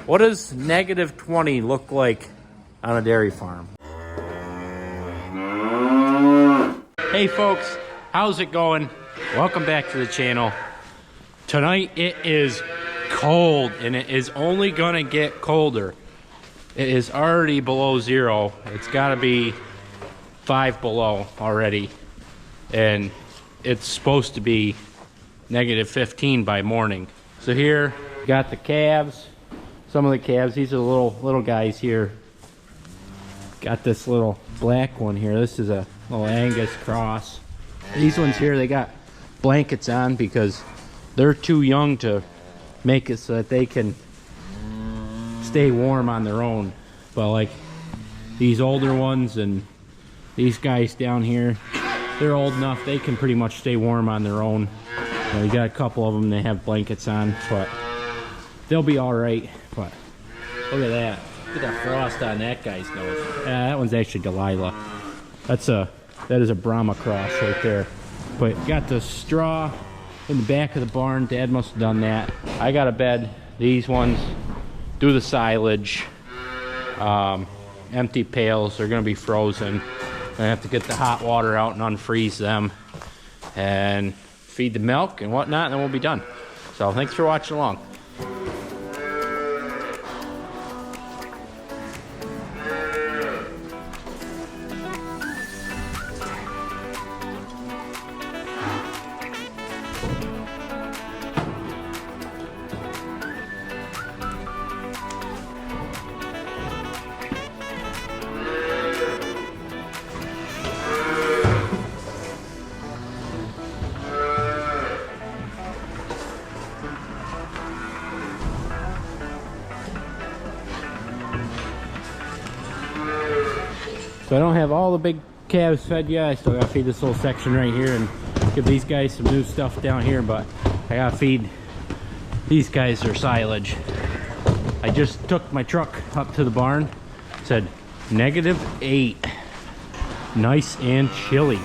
What does negative 20 look like on a dairy farm? Hey folks, how's it going? Welcome back to the channel. Tonight it is cold and it is only gonna get colder. It is already below zero. It's gotta be 5 below already. And it's supposed to be negative 15 by morning. So here, got the calves. Some of the calves, these are the little guys here. Got this little black one here. This is a little Angus cross. These ones here, they got blankets on because they're too young to make it so that they can stay warm on their own. But like these older ones and these guys down here, they're old enough they can pretty much stay warm on their own. We got a couple of them, they have blankets on, but they'll be all right. But look at that. Look at that frost on that guy's nose. That one's actually Delilah. That is a Brahma cross right there. But got the straw in the back of the barn. Dad must have done that. I got a bed. These ones do the silage. Empty pails. They're gonna be frozen. I have to get the hot water out and unfreeze them and feed the milk and whatnot, and then we'll be done. So thanks for watching along. So I don't have all the big calves fed yet. I still gotta feed this little section right here and give these guys some new stuff down here, but I gotta feed these guys their silage. I just took my truck up to the barn. It said -8. Nice and chilly.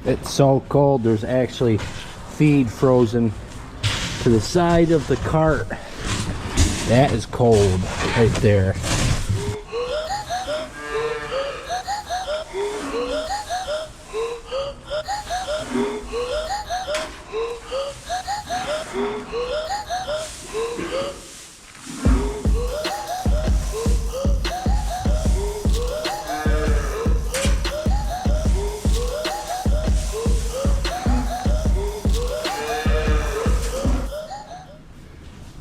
It's so cold, there's actually feed frozen to the side of the cart. That is cold right there.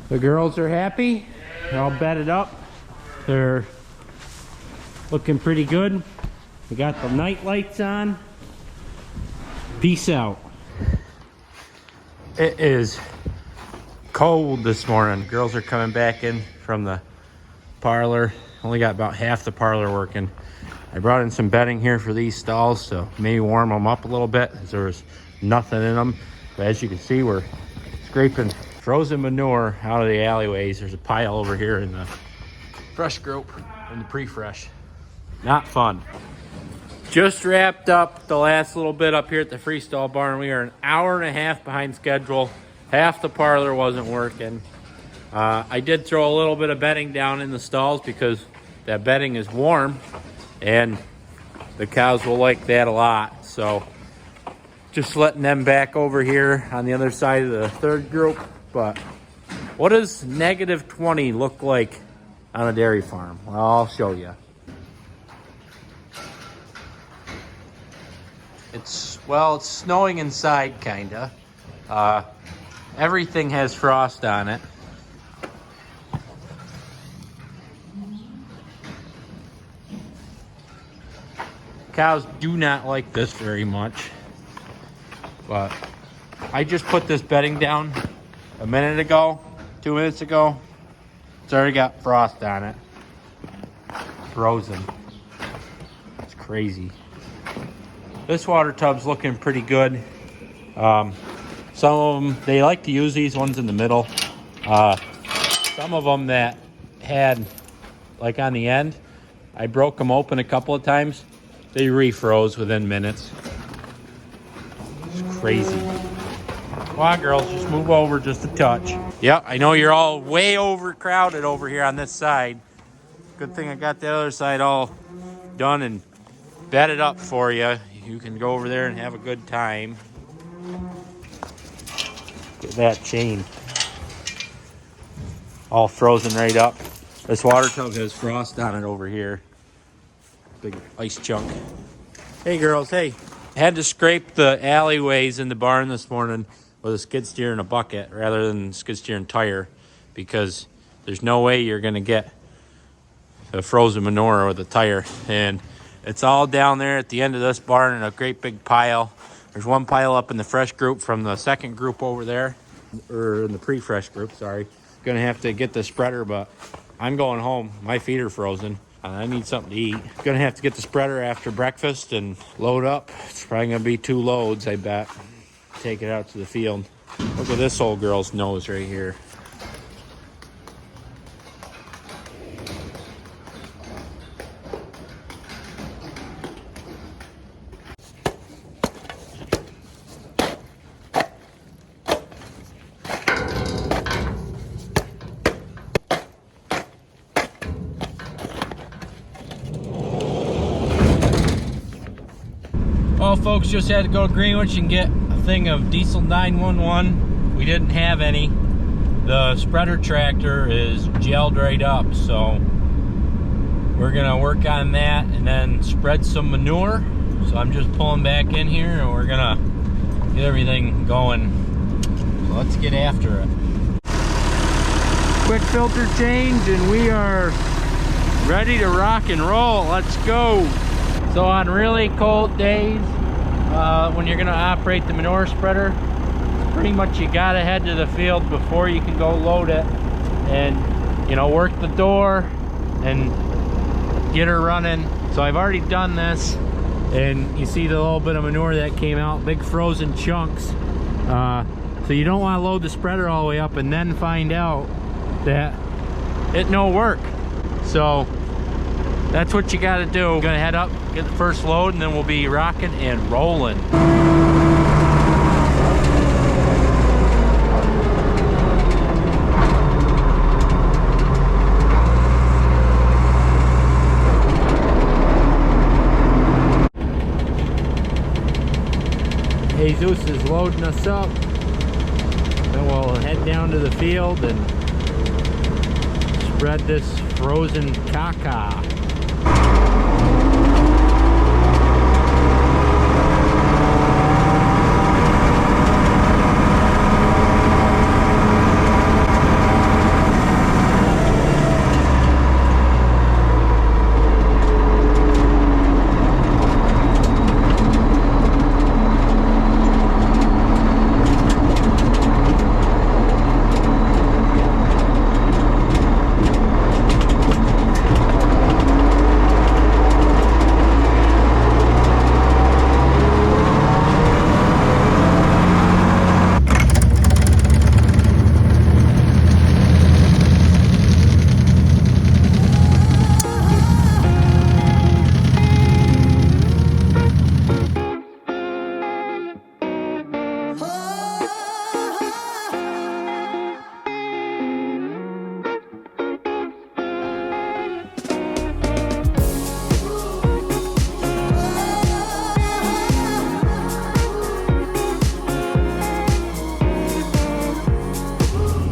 The girls are happy. They're all bedded up. They're looking pretty good. We got the night lights on. Peace out. It is cold this morning. Girls are coming back in from the parlor. Only got about half the parlor working. I brought in some bedding here for these stalls to maybe warm them up a little bit, as there was nothing in them. But as you can see, we're scraping frozen manure out of the alleyways. There's a pile over here in the fresh group, in the pre-fresh. Not fun. Just wrapped up the last little bit up here at the freestall barn. We are an hour and a half behind schedule. Half the parlor wasn't working. I did throw a little bit of bedding down in the stalls because that bedding is warm and the cows will like that a lot. So just letting them back over here on the other side of the third group. But what does -20 look like on a dairy farm? Well, I'll show you. It's snowing inside, kinda. Everything has frost on it. Cows do not like this very much, but I just put this bedding down a minute ago, 2 minutes ago. It's already got frost on it. Frozen. It's crazy. This water tub's looking pretty good. Some of them, they like to use these ones in the middle. Some of them that had, like on the end, I broke them open a couple of times. they refroze within minutes. It's crazy. Come on, girls, just move over just a touch. Yep, I know you're all way overcrowded over here on this side. Good thing I got the other side all done and bedded up for you. You can go over there and have a good time. Look at that chain. All frozen right up. This water tub has frost on it over here. Big ice chunk. Hey girls, hey. I had to scrape the alleyways in the barn this morning with a skid steer and a bucket rather than skid steer and tire, because there's no way you're gonna get the frozen manure with a tire. And it's all down there at the end of this barn in a great big pile. There's one pile up in the fresh group from the second group over there, or in the pre-fresh group, sorry. Gonna have to get the spreader, but I'm going home. My feet are frozen. I need something to eat. Gonna have to get the spreader after breakfast and load up. It's probably gonna be 2 loads, I bet. Take it out to the field. Look at this old girl's nose right here. Well, folks, just had to go to Greenwich and get a thing of diesel 911. We didn't have any. The spreader tractor is gelled right up, so we're gonna work on that and then spread some manure. So I'm just pulling back in here and we're gonna get everything going. So let's get after it. Quick filter change and we are ready to rock and roll. Let's go. So on really cold days, when you're gonna operate the manure spreader, pretty much you gotta head to the field before you can go load it and, you know, work the door and get her running. So I've already done this, and you see the little bit of manure that came out, big frozen chunks. So you don't wanna load the spreader all the way up and then find out that it no work. So that's what you gotta do. Gonna head up, get the first load, and then we'll be rocking and rolling. Jesus is loading us up. Then we'll head down to the field and spread this frozen caca.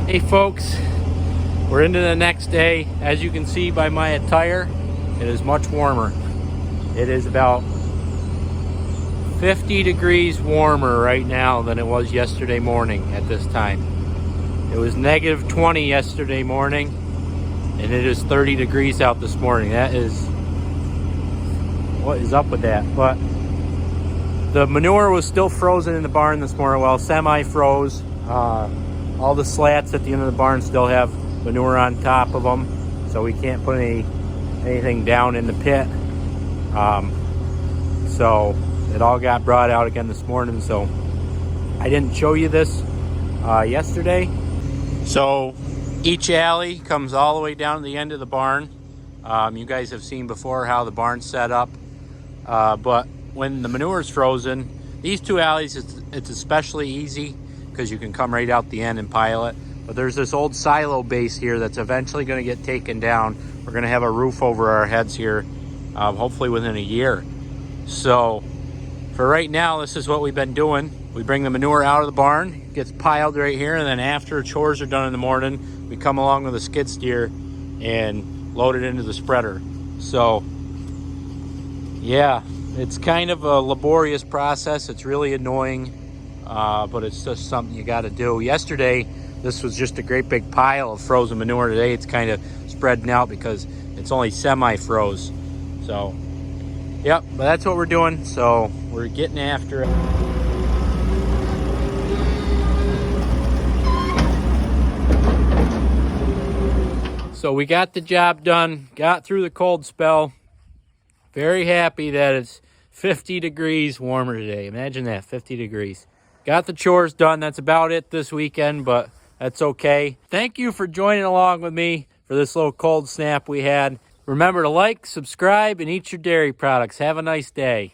Hey folks, we're into the next day. As you can see by my attire, it is much warmer. It is about 50 degrees warmer right now than it was yesterday morning at this time. It was negative 20 yesterday morning, and it is 30 degrees out this morning. That is, what is up with that? But the manure was still frozen in the barn this morning. Well, semi-froze. All the slats at the end of the barn still have manure on top of them, so we can't put anything down in the pit. So it all got brought out again this morning. So I didn't show you this yesterday. So each alley comes all the way down to the end of the barn. You guys have seen before how the barn's set up. But when the manure is frozen, these two alleys, it's especially easy because you can come right out the end and pile it. But there's this old silo base here that's eventually going to get taken down. We're going to have a roof over our heads here, hopefully within a year. So for right now, this is what we've been doing. We bring the manure out of the barn, it gets piled right here, and then after chores are done in the morning, we come along with a skid steer and load it into the spreader. So yeah, it's kind of a laborious process. It's really annoying, but it's just something you got to do. Yesterday, this was just a great big pile of frozen manure. Today, it's kind of spreading out because it's only semi-froze. So, yep, but that's what we're doing. So we're getting after it. So we got the job done, got through the cold spell. Very happy that it's 50 degrees warmer today. Imagine that, 50 degrees. Got the chores done. That's about it this weekend, but that's okay. Thank you for joining along with me for this little cold snap we had. Remember to like, subscribe, and eat your dairy products. Have a nice day.